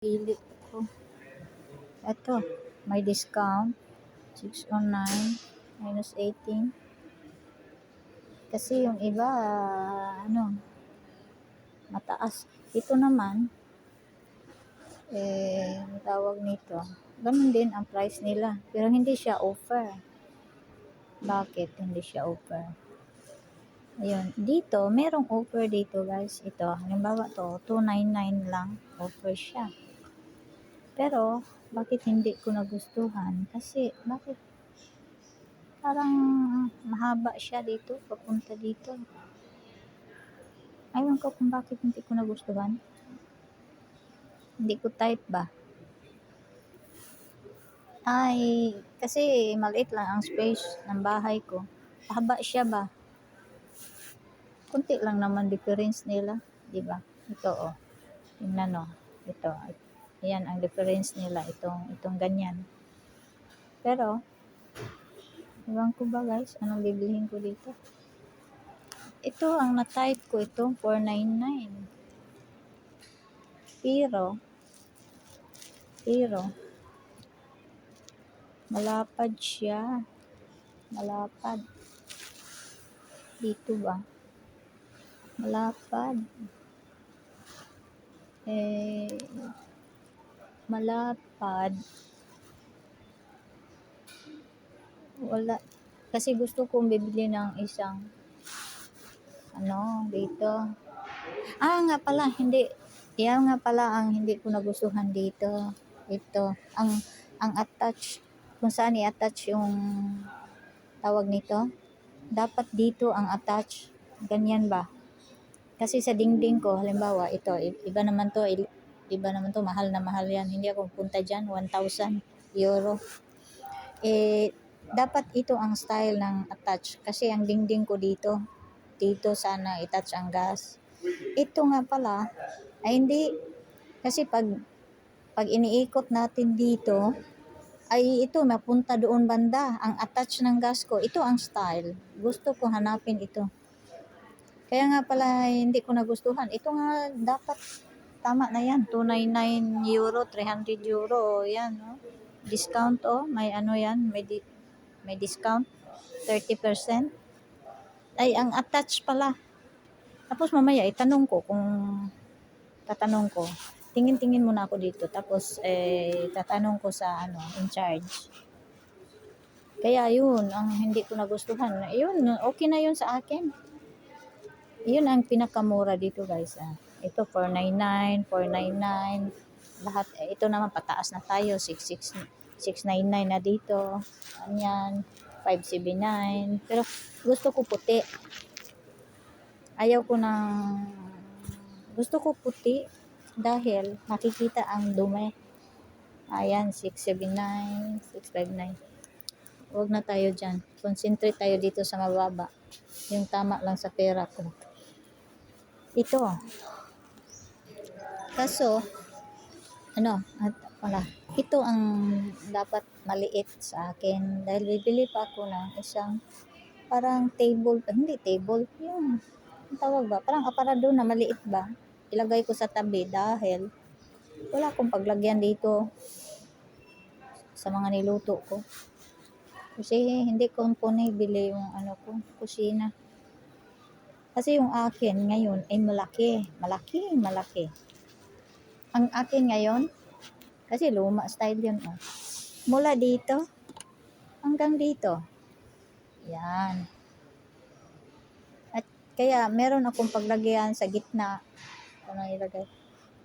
Pili ko. Ito, may discount. 609 minus 18. Kasi yung iba, mataas. Ito naman, ang tawag nito, ganun din ang price nila. Pero hindi siya offer. Bakit hindi siya offer? Ayun, dito, merong offer dito guys. Ito, halimbawa to, 299 lang, offer siya. Pero, bakit hindi ko nagustuhan? Kasi, bakit parang mahaba siya dito, papunta dito. Ayun ko kung bakit hindi ko nagustuhan. Hindi ko type ba? Ay, kasi maliit lang ang space ng bahay ko. Haba siya ba? Kunti lang naman difference nila, di ba? Ito oh. Tingnan oh. Ito. Ayan ang difference nila, itong ganyan. Pero ewan ko ba guys, anong bibilihin ko dito? Ito ang na-type ko, ito 499. Pero malapad siya. Malapad. Dito ba? Malapad. Malapad. Wala. Kasi gusto kong bibili ng isang dito. Nga pala, hindi. Yan nga pala ang hindi ko nagustuhan dito. Ito. Ang attach. Kung saan i-attach yung tawag nito. Dapat dito ang attach. Ganyan ba? Kasi sa dingding ko, halimbawa, ito, iba naman to, mahal na mahal yan. Hindi ako punta dyan, 1,000 euro. Dapat ito ang style ng attach. Kasi ang dingding ko dito sana i-touch ang gas. Ito nga pala, ay hindi. Kasi pag iniikot natin dito, ay ito mapunta doon banda. Ang attach ng gas ko, ito ang style. Gusto ko hanapin ito. Kaya nga pala hindi ko nagustuhan. Ito nga dapat tama na yan. 299 euro, 300 euro. Yan, no? Discount, may yan. May discount. 30%. Ay, ang attach pala. Tapos mamaya, tatanong ko. Tingin-tingin muna ako dito. Tapos, tatanong ko sa, in charge. Kaya yun, ang hindi ko nagustuhan. Yun, okay na yun sa akin. Yun ang pinakamura dito guys. Ito 499, 499. Lahat ito naman pataas na tayo 699 na dito. Ganyan 579. Pero gusto ko puti. Gusto ko puti dahil makikita ang dumi. Ayan 679, 659. Huwag na tayo dyan. Concentrate tayo dito sa mababa. Yung tama lang sa pera ko. Ito. Kaso, ito ang dapat maliit sa akin. Dahil bibili pa ako ng isang parang table, hindi table, yung tawag ba? Parang aparador na maliit ba? Ilagay ko sa tabi dahil wala akong paglagyan dito sa mga niluto ko. Kasi hindi ko bili yung kusina. Kasi yung akin ngayon ay malaki. Ang akin ngayon, kasi luma style yun. Mula dito, hanggang dito. Yan. At kaya meron akong paglagyan sa gitna. Ilagay.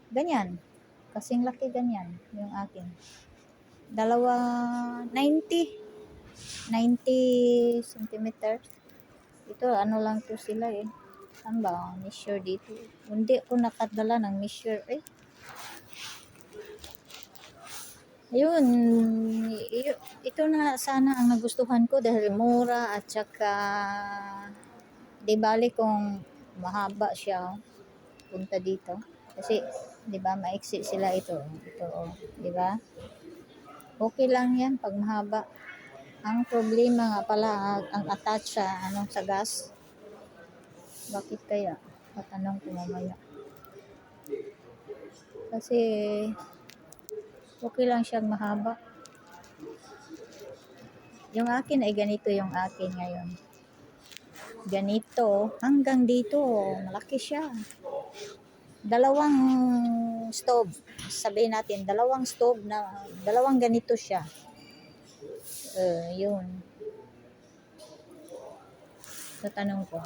Ganyan. Kasing laki ganyan yung akin. 90 centimeters. Ito, lang to sila Saan ba? Measure dito. Hindi ko nakadala ng measure. Ayun. Ito na sana ang nagustuhan ko dahil mura at saka di bali kung mahaba siya punta dito. Kasi, di ba, maiksi sila ito. Di ba? Okay lang yan pag mahaba. Ang problema nga pala, ang attach sa gas. Bakit kaya? Tatanong ko mamaya. Kasi Okay lang siyang mahaba. Yung akin ay ganito yung akin ngayon. Ganito, hanggang dito, malaki siya. Dalawang stove, sabihin natin, dalawang ganito siya. Yun. Tatanong ko,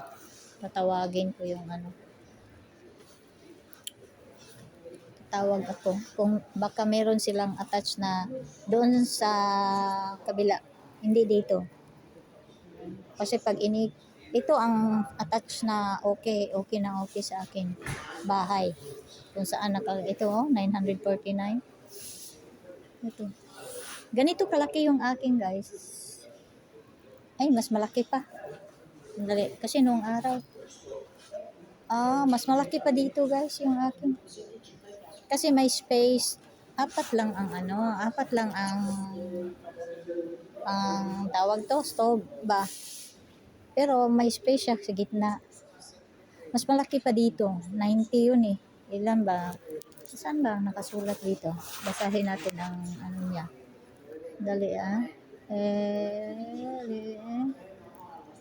tatawagin ko yung ano. Tatawag ako kung baka meron silang attach na doon sa kabila, hindi dito. Kasi pag ito ang attach na okay sa akin. Bahay. Kung saan ito 949. Ito. Ganito kalaki yung akin, guys. Ay, mas malaki pa. Dali. Kasi noong araw. Mas malaki pa dito, guys, yung akin. Kasi may space. Apat lang ang tawag to, stove ba? Pero may space siya sa gitna. Mas malaki pa dito. 90 yun eh. Ilan ba? Saan ba nakasulat dito? Basahin natin ang ano niya. Dali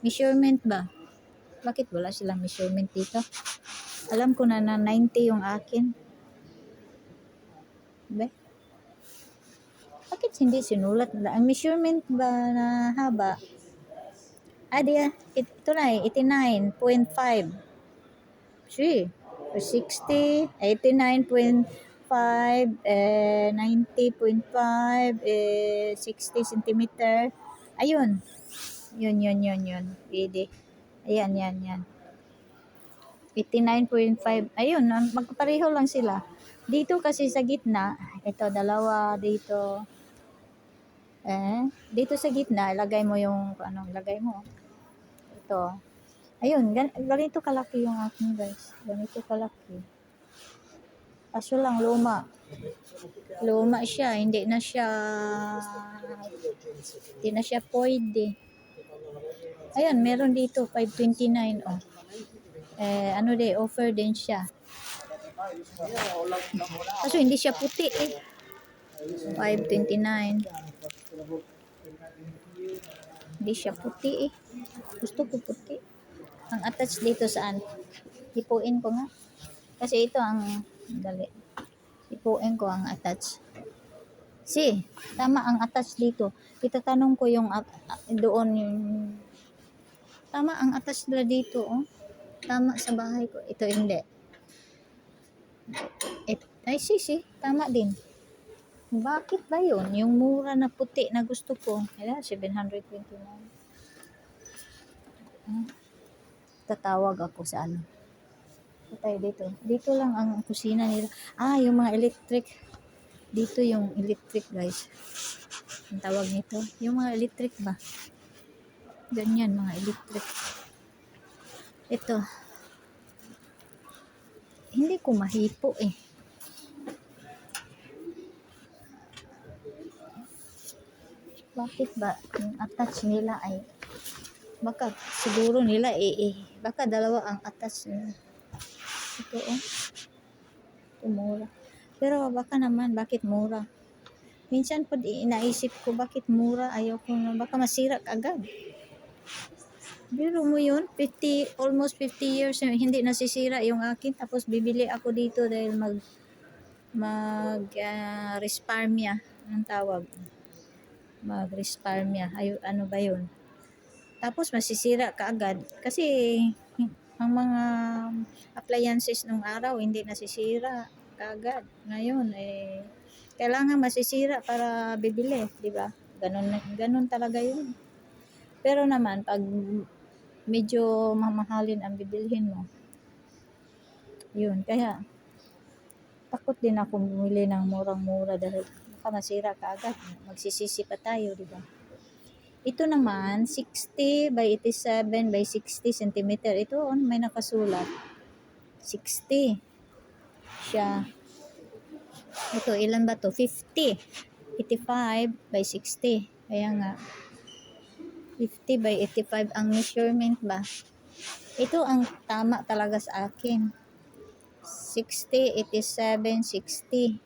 measurement ba? Bakit wala silang measurement dito? Alam ko na 90 yung akin. Ba? Bakit hindi sinulat? Ang measurement ba na haba? Ito na 89.5. 60, 89.5, 90.5, 60 centimeter. Ayun. Yun. Pwede. Ayan. 89.5. Ayun, magpapareho lang sila. Dito kasi sa gitna, ito dalawa dito. Dito sa gitna, lagay mo yung lagay mo. Ito. Ayun, ganito kalaki yung akin, guys. Ganito kalaki. Kaso lang luma. Luma siya, hindi na siya pwede. Ayan, meron dito 529 oh. Offer din siya. Kaso hindi siya puti eh. 529. Hindi siya puti eh. Gusto ko puti. Ang attach dito saan? Hipuin ko nga. Kasi ito ang hipuin ko ang attach. Tama ang attach dito. Itatanong ko yung doon yung tama ang attach nila dito oh. Tama sa bahay ko. Ito hindi. Tama din. Bakit ba yun? Yung mura na puti na gusto ko. 729. Tatawag ako sa ano. Tayo dito. Dito lang ang kusina nila. Yung mga electric. Dito yung electric, guys. Ang tawag nito. Yung mga electric ba? Ganyan, mga electric. Ito. Hindi ko mahipo eh. Bakit ba yung attach nila ay baka siguro nila baka dalawa ang attach nila. Ito ito mura. Pero baka naman bakit mura? Minsan po inaisip ko bakit mura, ayoko na baka masira agad. Biro mo yun, almost 50 years hindi nasisira yung akin, tapos bibili ako dito dahil resparmia ang tawag. Mag-resparmia. Ano ba yun? Tapos masisira kaagad kasi ang mga appliances nung araw hindi nasisira kaagad. Ngayon kailangan masisira para bibili, di ba? Ganun talaga yun. Pero naman pag medyo mamahalin ang bibilhin mo, yun, kaya takot din ako bumili ng murang-mura dahil baka masira kaagad. Magsisisi pa tayo, di ba? Ito naman 60 by 87 by 60 cm. Ito may nakasulat 60 siya. Ito ilan ba to? 50. 85 by 60. Kaya nga 50 by 85 ang measurement ba? Ito ang tama talaga sa akin. 60, 87, 60.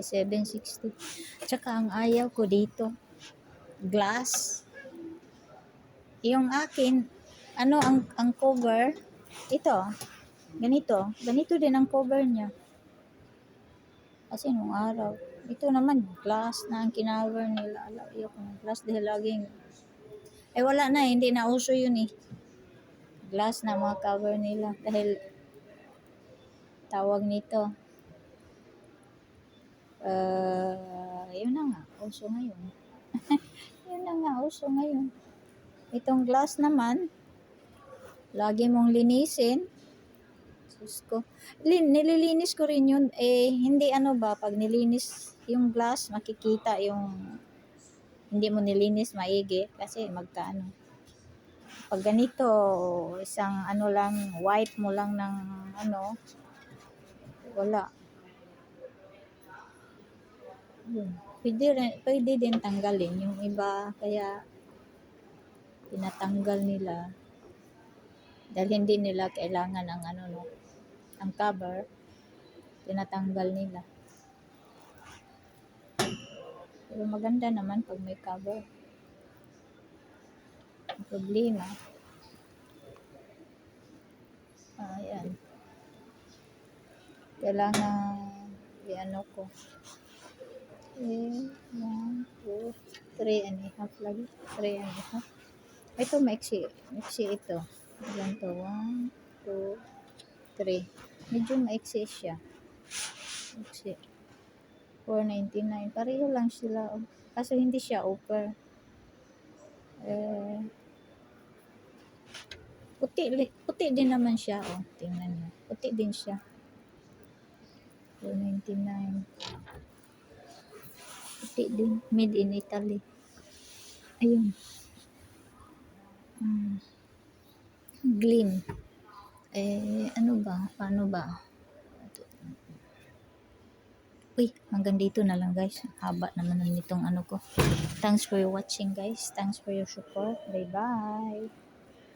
5760. Tsaka ang ayaw ko dito, glass. Yung akin, ano ang cover, ito, ganito din ang cover niya. Kasi nung araw, ito naman, glass na ang kinover nila. Ayaw ko ng glass dahil laging, wala na, hindi na uso yun eh. Glass na mga cover nila dahil tawag nito. Yun na nga, uso ngayon. Yun na nga, uso ngayon. Itong glass naman, lagi mong linisin. Sus ko. Nililinis ko rin yun. Hindi ano ba, pag nilinis yung glass, makikita yung hindi mo nilinis maigi kasi magkaano. Pag ganito, isang ano lang, white mo lang ng ano, wala. Pwede din tanggalin yung iba, kaya tinatanggal nila dahil hindi nila kailangan ang ano no, ang cover, tinatanggal nila. Pero maganda naman pag may cover. Ang problema, ayan, kailangan i-ano ko 1, 2, 3 and a half lagi. 3 and a half. Ito maiksi ito. Ganito, 1, 2, 3. Medyo maiksi siya. Maiksi. 499. Pareho lang sila. Kaso hindi siya upper. Puti din naman siya. Tingnan niyo. Puti din siya. 499. Puti din. Made in Italy. Ayun. Gleam. Ano ba? Paano ba? Uy, hanggang dito na lang guys. Haba naman nitong ano ko. Thanks for watching guys. Thanks for your support. Bye bye.